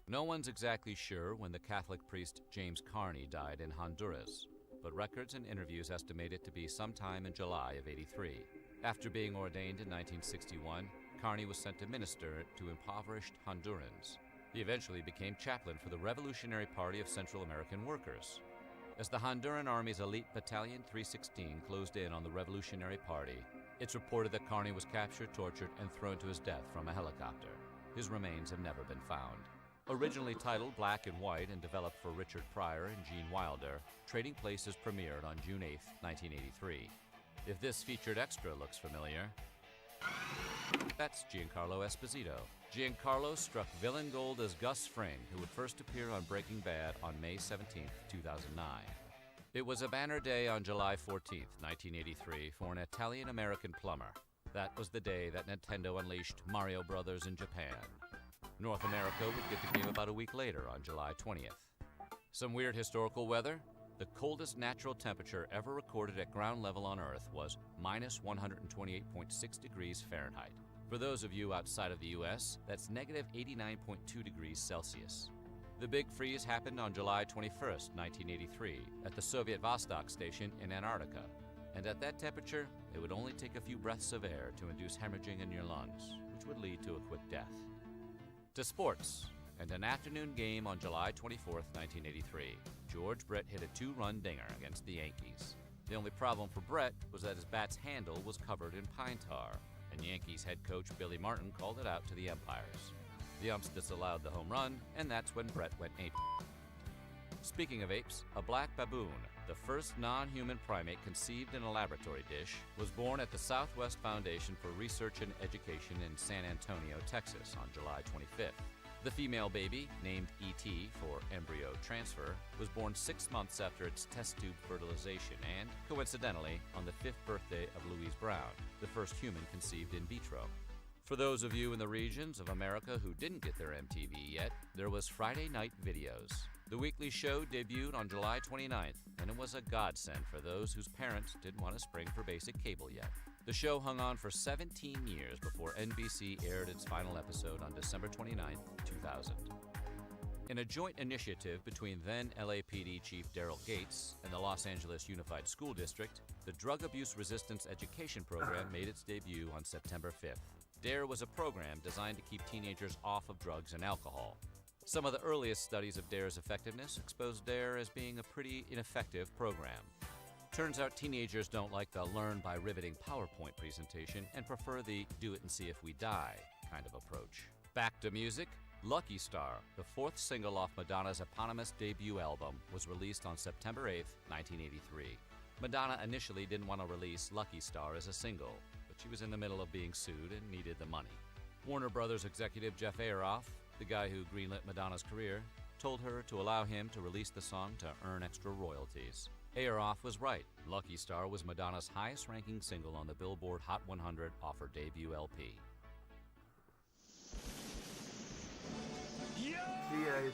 No one's exactly sure when the Catholic priest James Carney died in Honduras, but records and interviews estimate it to be sometime in July of '83. After being ordained in 1961, Carney was sent to minister to impoverished Hondurans. He eventually became chaplain for the Revolutionary Party of Central American Workers. As the Honduran Army's elite Battalion 316 closed in on the Revolutionary Party, it's reported that Carney was captured, tortured, and thrown to his death from a helicopter. His remains have never been found. Originally titled Black and White and developed for Richard Pryor and Gene Wilder, Trading Places premiered on June 8, 1983. If this featured extra looks familiar, that's Giancarlo Esposito. Giancarlo struck villain gold as Gus Fring, who would first appear on Breaking Bad on May 17, 2009. It was a banner day on July 14, 1983, for an Italian-American plumber. That was the day that Nintendo unleashed Mario Brothers in Japan. North America would get the game about a week later on July 20th. Some weird historical weather? The coldest natural temperature ever recorded at ground level on Earth was minus 128.6 degrees Fahrenheit. For those of you outside of the US, that's negative 89.2 degrees Celsius. The Big Freeze happened on July 21st, 1983, at the Soviet Vostok station in Antarctica. And at that temperature, it would only take a few breaths of air to induce hemorrhaging in your lungs, which would lead to a quick death. To sports, and an afternoon game on July 24th, 1983. George Brett hit a 2-run dinger against the Yankees. The only problem for Brett was that his bat's handle was covered in pine tar, and Yankees head coach Billy Martin called it out to the umpires. The umps disallowed the home run, and that's when Brett went ape. Speaking of apes, a black baboon, the first non-human primate conceived in a laboratory dish, was born at the Southwest Foundation for Research and Education in San Antonio, Texas on July 25th. The female baby, named E.T. for embryo transfer, was born 6 months after its test tube fertilization and, coincidentally, on the 5th birthday of Louise Brown, the first human conceived in vitro. For those of you in the regions of America who didn't get their MTV yet, there was Friday Night Videos. The weekly show debuted on July 29th, and it was a godsend for those whose parents didn't want to spring for basic cable yet. The show hung on for 17 years before NBC aired its final episode on December 29, 2000. In a joint initiative between then LAPD Chief Daryl Gates and the Los Angeles Unified School District, the Drug Abuse Resistance Education Program made its debut on September 5th. DARE was a program designed to keep teenagers off of drugs and alcohol. Some of the earliest studies of DARE's effectiveness exposed DARE as being a pretty ineffective program. Turns out teenagers don't like the learn by riveting PowerPoint presentation and prefer the do it and see if we die kind of approach. Back to music. Lucky Star, the 4th single off Madonna's eponymous debut album, was released on September 8, 1983. Madonna initially didn't want to release Lucky Star as a single, but she was in the middle of being sued and needed the money. Warner Brothers executive Jeff Ayeroff, the guy who greenlit Madonna's career, told her to allow him to release the song to earn extra royalties. Ayeroff was right. Lucky Star was Madonna's highest-ranking single on the Billboard Hot 100 off her debut LP. G.I.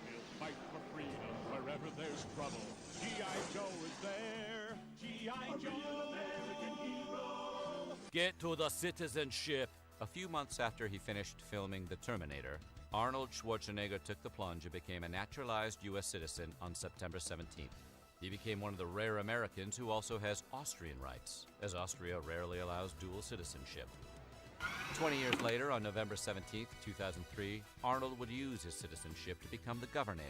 We'll fight for freedom wherever there's trouble. G.I. Joe is there. G.I. Joe, American hero. Get to the citizenship. A few months after he finished filming The Terminator, Arnold Schwarzenegger took the plunge and became a naturalized U.S. citizen on September 17th. He became one of the rare Americans who also has Austrian rights, as Austria rarely allows dual citizenship. 20 years later, on November 17, 2003, Arnold would use his citizenship to become the governor,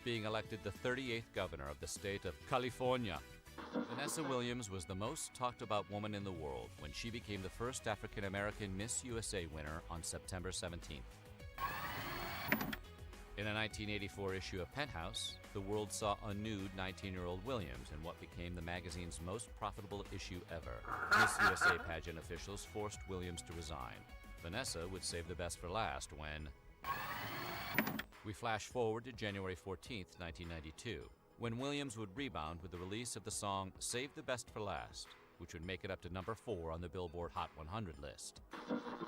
being elected the 38th governor of the state of California. Vanessa Williams was the most talked about woman in the world when she became the first African American Miss USA winner on September 17th. In a 1984 issue of Penthouse, the world saw a nude 19-year-old Williams in what became the magazine's most profitable issue ever. Miss USA pageant officials forced Williams to resign. Vanessa would save the best for last when... We flash forward to January 14th, 1992, when Williams would rebound with the release of the song Save the Best for Last, which would make it up to number 4 on the Billboard Hot 100 list.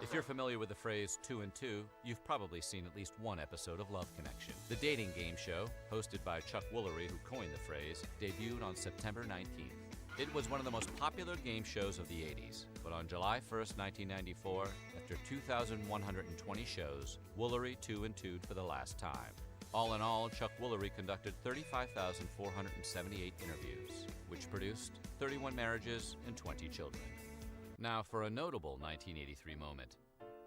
If you're familiar with the phrase 2 and 2, you've probably seen at least one episode of Love Connection. The dating game show, hosted by Chuck Woolery, who coined the phrase, debuted on September 19th. It was one of the most popular game shows of the 80s, but on July 1st, 1994, after 2,120 shows, Woolery 2 and 2'd for the last time. All in all, Chuck Woolery conducted 35,478 interviews, which produced 31 marriages and 20 children. Now for a notable 1983 moment.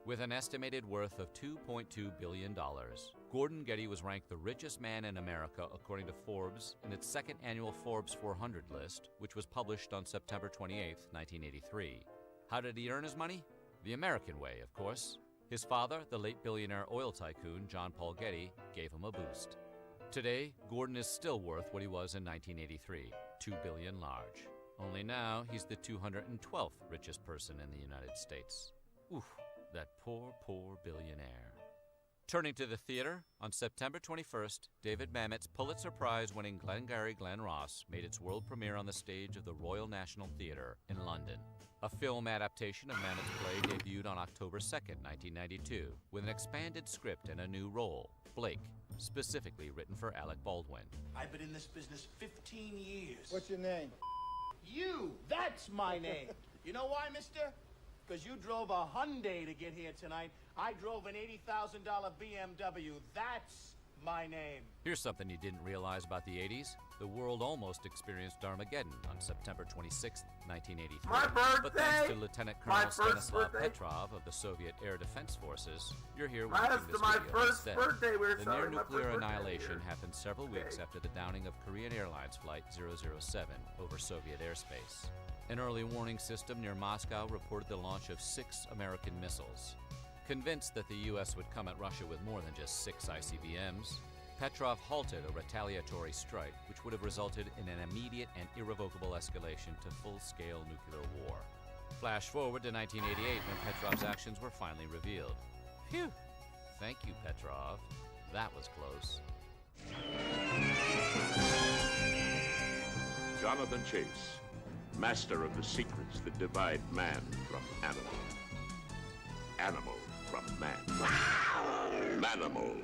With an estimated worth of $2.2 billion, Gordon Getty was ranked the richest man in America according to Forbes in its second annual Forbes 400 list, which was published on September 28, 1983. How did he earn his money? The American way, of course. His father, the late billionaire oil tycoon John Paul Getty, gave him a boost. Today, Gordon is still worth what he was in 1983, $2 billion large. Only now, he's the 212th richest person in the United States. Oof, that poor, poor billionaire. Turning to the theater, on September 21st, David Mamet's Pulitzer Prize-winning Glengarry Glen Ross made its world premiere on the stage of the Royal National Theatre in London. A film adaptation of Mamet's play debuted on October 2nd, 1992, with an expanded script and a new role, Blake, specifically written for Alec Baldwin. I've been in this business 15 years. What's your name? You! That's my name. You know why, mister? Because you drove a Hyundai to get here tonight. I drove an $80,000 BMW. That's my name. Here's something you didn't realize about the 80s. The world almost experienced Armageddon on September 26, 1983. My birthday! But thanks to Lieutenant Colonel Stanislav Petrov of the Soviet Air Defense Forces, you're here watching this video instead. The near-nuclear annihilation happened several weeks after the downing of Korean Airlines Flight 007 over Soviet airspace. An early warning system near Moscow reported the launch of 6 American missiles. Convinced that the U.S. would come at Russia with more than just 6 ICBMs, Petrov halted a retaliatory strike which would have resulted in an immediate and irrevocable escalation to full-scale nuclear war. Flash forward to 1988 when Petrov's actions were finally revealed. Phew! Thank you, Petrov. That was close. Jonathan Chase, master of the secrets that divide man from animal. Animal from man. Manimal.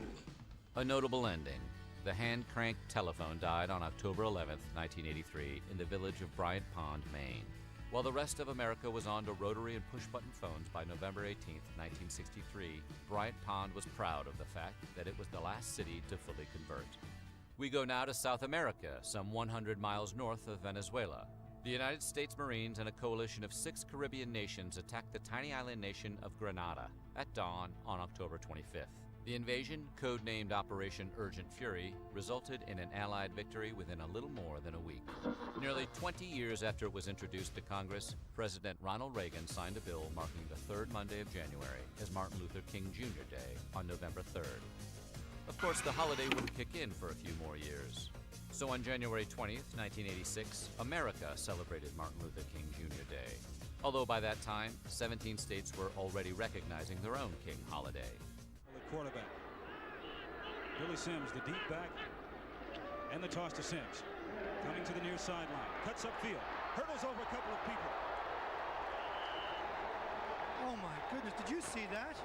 A notable ending. The hand-cranked telephone died on October 11, 1983, in the village of Bryant Pond, Maine. While the rest of America was on to rotary and push-button phones by November 18, 1963, Bryant Pond was proud of the fact that it was the last city to fully convert. We go now to South America, some 100 miles north of Venezuela. The United States Marines and a coalition of 6 Caribbean nations attacked the tiny island nation of Grenada at dawn on October 25th. The invasion, codenamed Operation Urgent Fury, resulted in an Allied victory within a little more than a week. Nearly 20 years after it was introduced to Congress, President Ronald Reagan signed a bill marking the 3rd Monday of January as Martin Luther King Jr. Day on November 3rd. Of course, the holiday wouldn't kick in for a few more years. So on January 20th, 1986, America celebrated Martin Luther King Jr. Day. Although by that time, 17 states were already recognizing their own King holiday. The quarterback. Billy Sims, the deep back, and the toss to Sims. Coming to the near sideline. Cuts upfield. Hurdles over a couple of people. Oh my goodness, did you see that?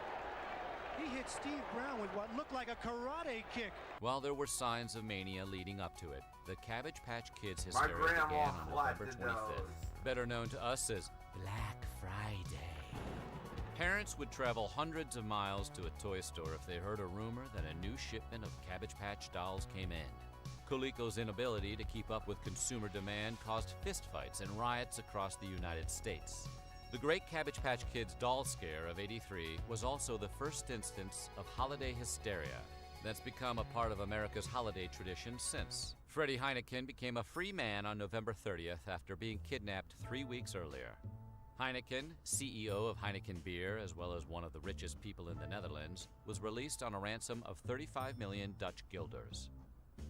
He hit Steve Brown with what looked like a karate kick. While there were signs of mania leading up to it, the Cabbage Patch Kids hysteria began on November 25th, better known to us as Black Friday. Parents would travel hundreds of miles to a toy store if they heard a rumor that a new shipment of Cabbage Patch dolls came in. Coleco's inability to keep up with consumer demand caused fistfights and riots across the United States. The Great Cabbage Patch Kids doll scare of '83 was also the first instance of holiday hysteria that's become a part of America's holiday tradition since. Freddie Heineken became a free man on November 30th after being kidnapped 3 weeks earlier. Heineken, CEO of Heineken Beer, as well as one of the richest people in the Netherlands, was released on a ransom of 35 million Dutch guilders.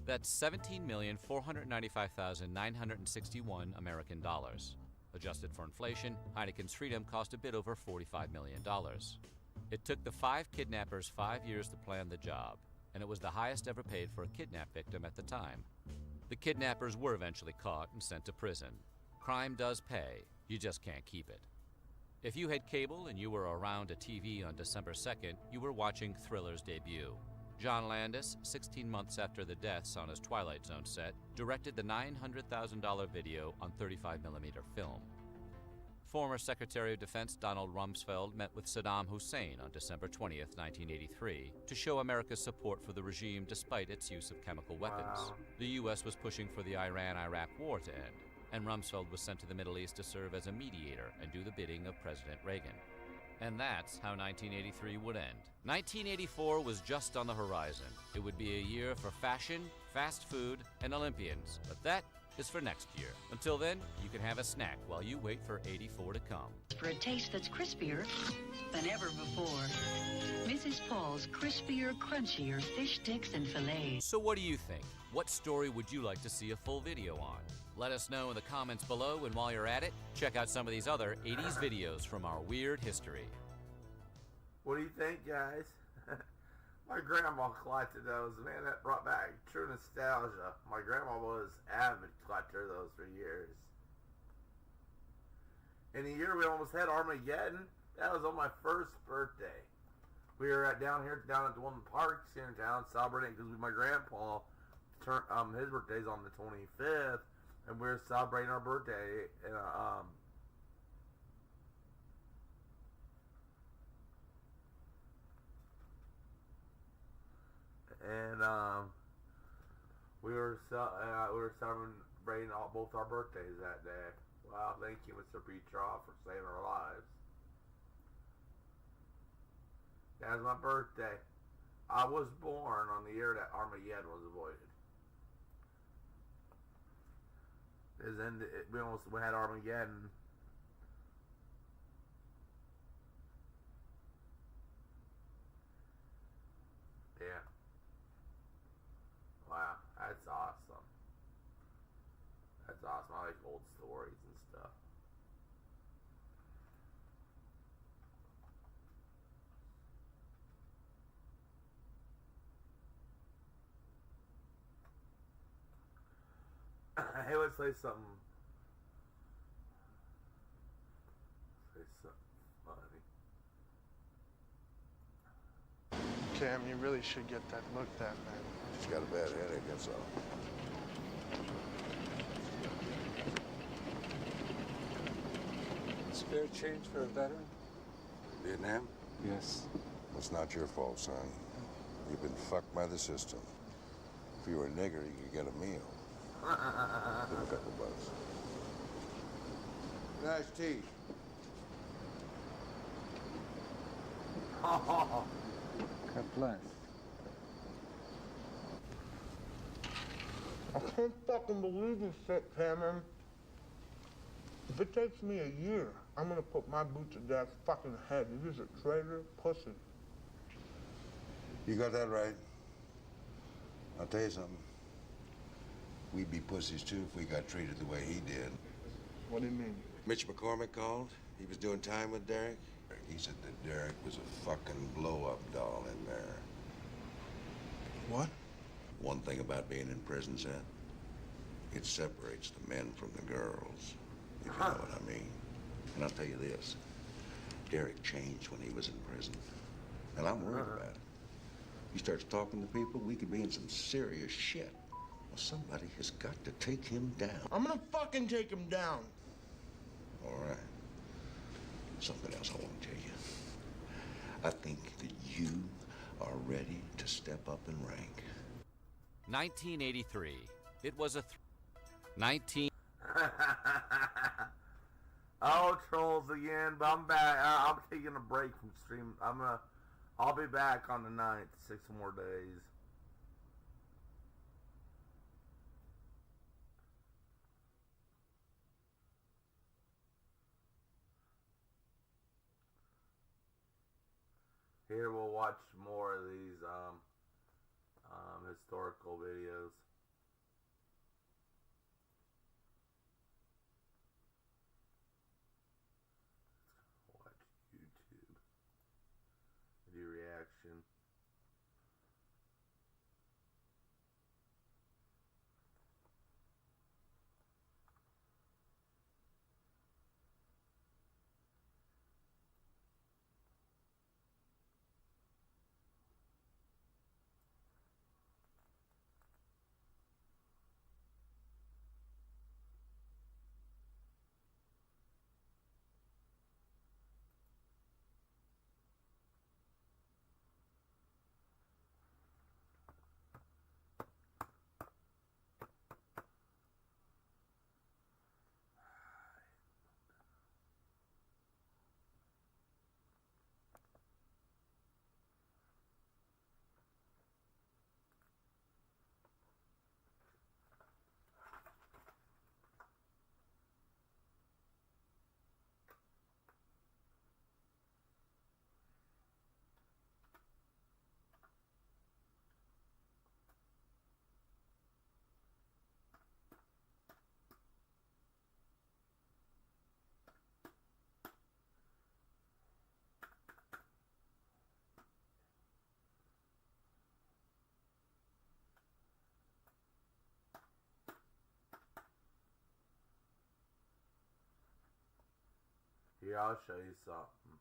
That's 17,495,961 American dollars. Adjusted for inflation, Heineken's freedom cost a bit over $45 million. It took the 5 kidnappers 5 years to plan the job, and it was the highest ever paid for a kidnap victim at the time. The kidnappers were eventually caught and sent to prison. Crime does pay, you just can't keep it. If you had cable and you were around a TV on December 2nd, you were watching Thriller's debut. John Landis, 16 months after the deaths on his Twilight Zone set, directed the $900,000 video on 35mm film. Former Secretary of Defense Donald Rumsfeld met with Saddam Hussein on December 20th, 1983, to show America's support for the regime despite its use of chemical weapons. The U.S. was pushing for the Iran-Iraq war to end, and Rumsfeld was sent to the Middle East to serve as a mediator and do the bidding of President Reagan. And that's how 1983 would end. 1984 was just on the horizon. It would be a year for fashion, fast food, and Olympians, but that is for next year. Until then, you can have a snack while you wait for 84 to come. For a taste that's crispier than ever before. Mrs. Paul's crispier, crunchier fish sticks and fillets. So what do you think? What story would you like to see a full video on? Let us know in the comments below, and while you're at it, check out some of these other 80s videos from our weird history. What do you think, guys? My grandma collected those. Man, that brought back true nostalgia. My grandma was avid collector of those for years. In the year we almost had Armageddon, that was on my first birthday. We were down at one of the parks here in town celebrating because my grandpa turned his birthday's on the 25th, and we were celebrating our birthday in we were celebrating both our birthdays that day. Wow, thank you, Mr. Petroff, for saving our lives. That was my birthday. I was born on the year that Armageddon was avoided. We had Armageddon. Yeah. Wow, that's awesome. That's awesome. I like old stories and stuff. Hey, let's say something. Say something funny. Cam, you really should get that looked at, man. She's got a bad headache, that's all. Spare change for a veteran? Vietnam? Yes. It's not your fault, son. You've been fucked by the system. If you were a nigger, you could get a meal. Give a couple bucks. Nice tea. God bless. I can't fucking believe this shit, Cameron. If it takes me a year, I'm gonna put my boot to that fucking head. He's a traitor, pussy. You got that right. I'll tell you something. We'd be pussies, too, if we got treated the way he did. What do you mean? Mitch McCormick called. He was doing time with Derek. He said that Derek was a fucking blow-up doll in there. What? One thing about being in prison, Seth, it separates the men from the girls, if you know what I mean. And I'll tell you this, Derek changed when he was in prison. And I'm worried about it. He starts talking to people, we could be in some serious shit. Well, somebody has got to take him down. I'm gonna fucking take him down. All right. Something else I want to tell you. I think that you are ready to step up in rank. 1983. It was a Oh, trolls again, but I'm back. I'm taking a break from stream. I'll be back on the 9th, 6 more days. Here we'll watch more of these historical videos. Watch YouTube. Do reaction. Here, I'll show you something.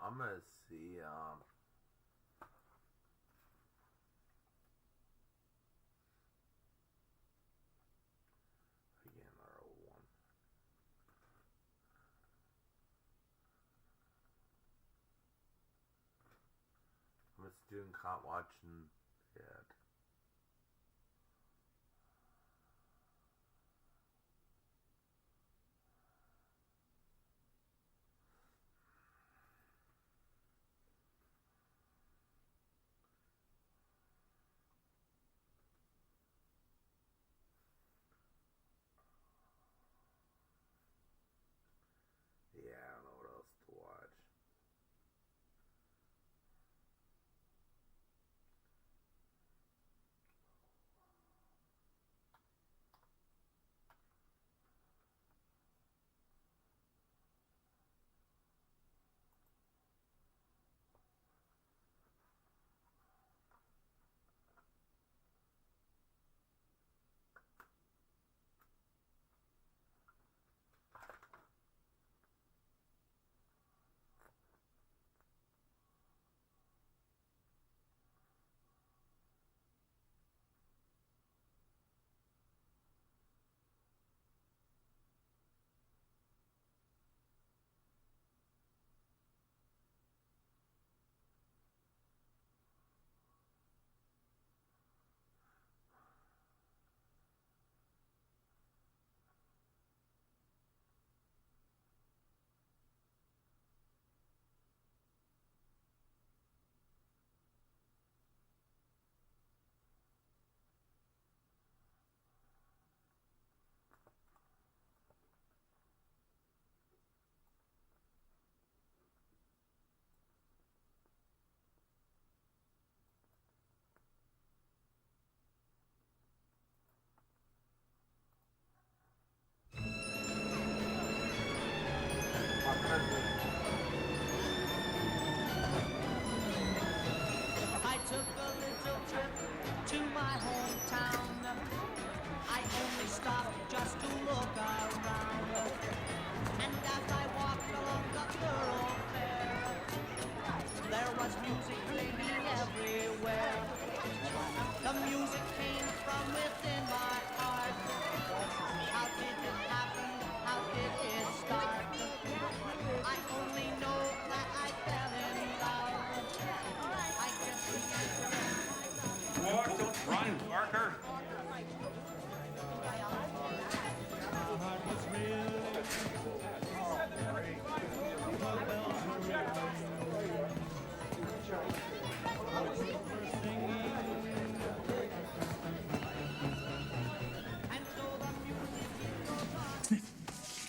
I'm gonna see, again, our old one. I'm a student caught watching it. Yeah, I don't know what else to watch.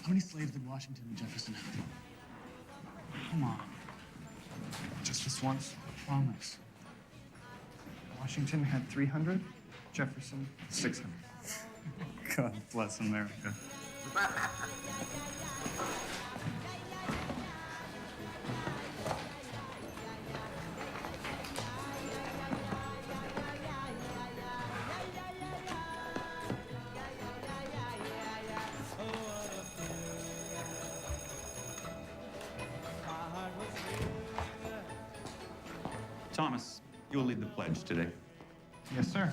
How many slaves did Washington and Jefferson have? Come on. Just this once? Promise. Washington had 300, Jefferson 600. God bless America. Thomas, you'll lead the pledge today. Yes, sir.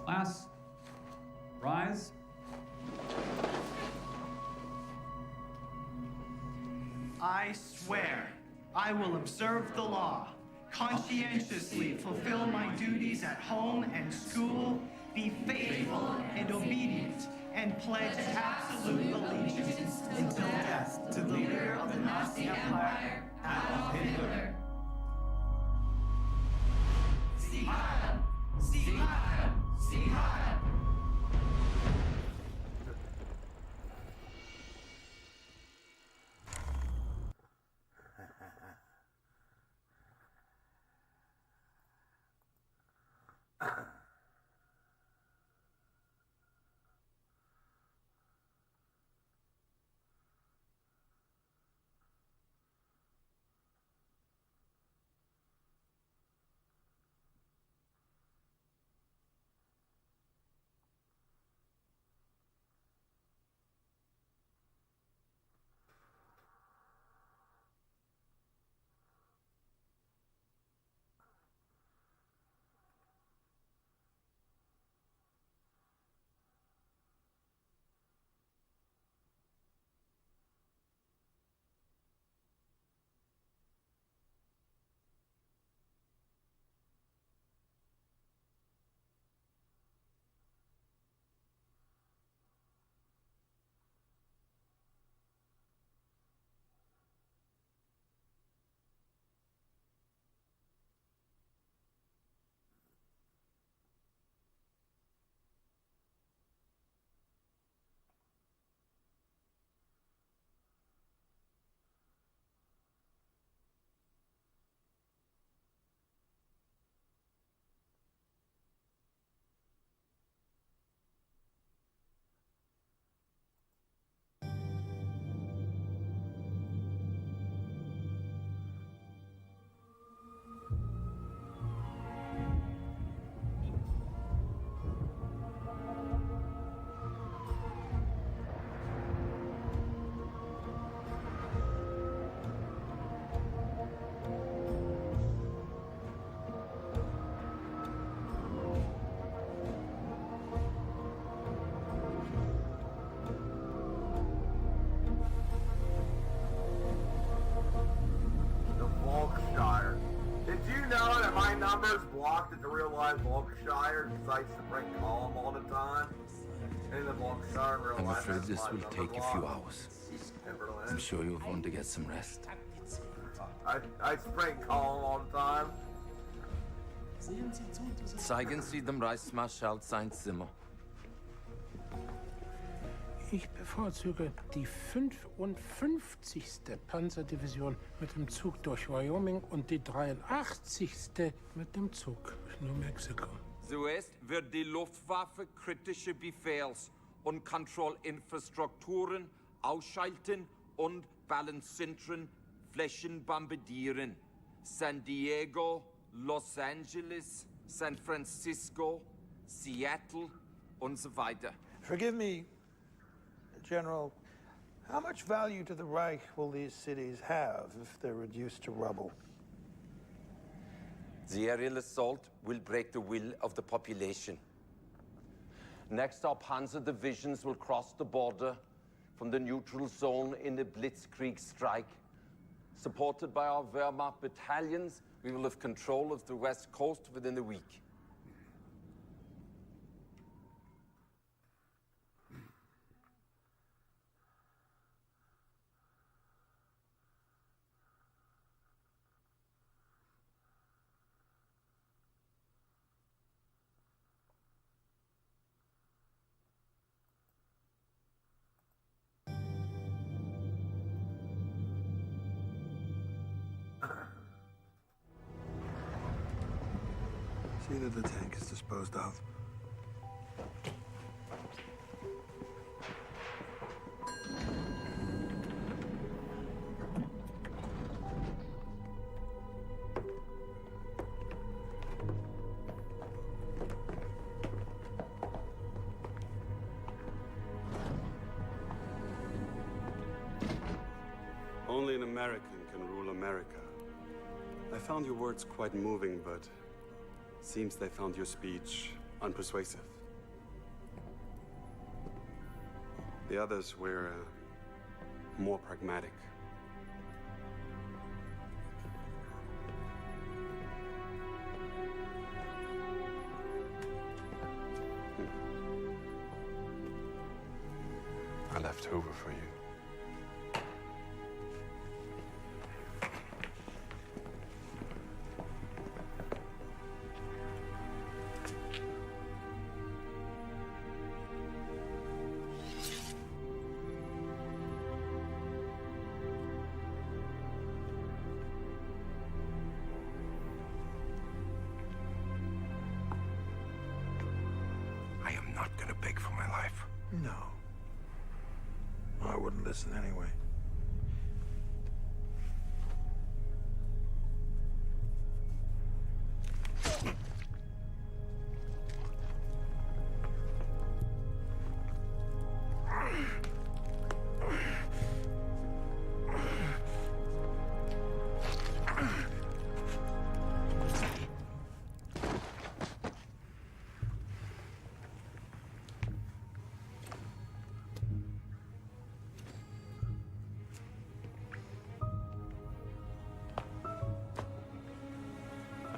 Class, rise. I swear I will observe the law, conscientiously fulfill my duties at home and school, be faithful and obedient, and pledge absolute allegiance until death to the leader of the Nazi Empire, Adolf Hitler. Sieg Heil! Sieg Heil! Sieg Heil! numbers blocked at the real life Volkshire because I used to prank call them all the time. And the Volkshire in real I'm life. afraid this will take a few hours. I'm sure you'll want to get some rest. I used to prank call them all the time. Zeigen Sie dem Reichsmarschall sein Zimmer. Ich bevorzuge die 55. Panzerdivision mit dem Zug durch Wyoming und die 83. mit dem Zug durch New Mexico. Zuerst wird die Luftwaffe kritische Befehls- und Kontrollinfrastrukturen ausschalten und Ballenzentren Flächen bombardieren. San Diego, Los Angeles, San Francisco, Seattle und so weiter. Forgive me, General, how much value to the Reich will these cities have if they're reduced to rubble? The aerial assault will break the will of the population. Next, our panzer divisions will cross the border from the neutral zone in a blitzkrieg strike. Supported by our Wehrmacht battalions, we will have control of the west coast within a week. See that the tank is disposed of. Only an American can rule America. I found your words quite moving, but seems they found your speech unpersuasive. The others were more pragmatic. I left Hoover for you. I am not gonna beg for my life. No. I wouldn't listen anyway.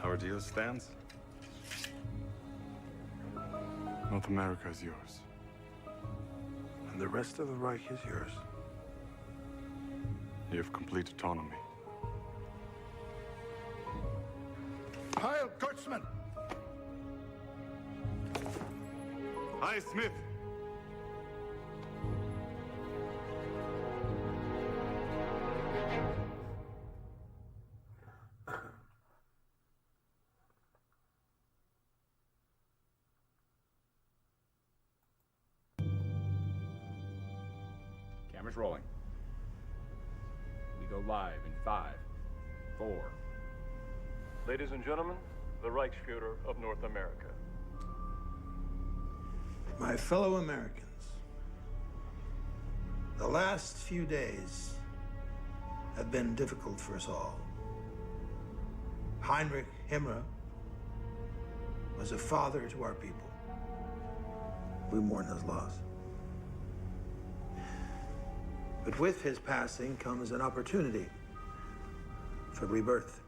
Our deal stands. North America is yours. And the rest of the Reich is yours. You have complete autonomy. Heil Kurtzman! Hi, Smith. Camera's rolling. We go live in 5, 4. Ladies and gentlemen, the Reichsfuhrer of North America. My fellow Americans, the last few days have been difficult for us all. Heinrich Himmler was a father to our people. We mourn his loss. But with his passing comes an opportunity for rebirth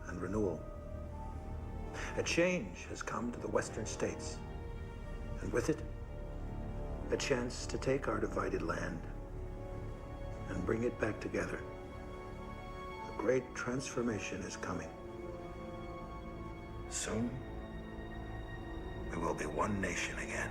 and renewal. A change has come to the Western states, and with it, a chance to take our divided land and bring it back together. A great transformation is coming. Soon, we will be one nation again.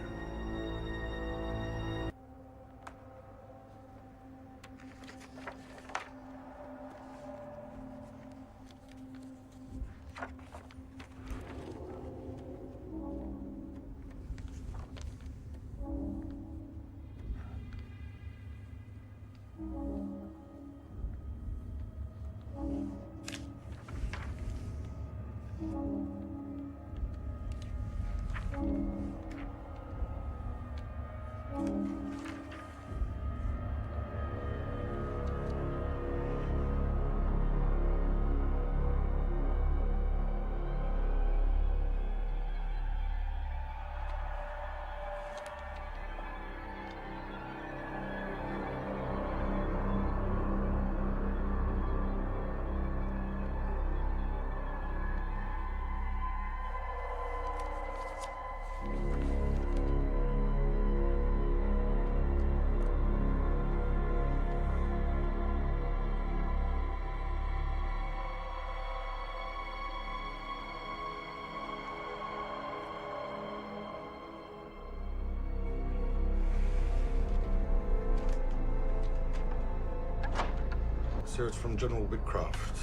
Sir, it's from General Whitcroft.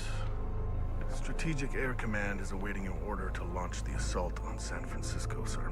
He's Strategic Air Command is awaiting your order to launch the assault on San Francisco, sir.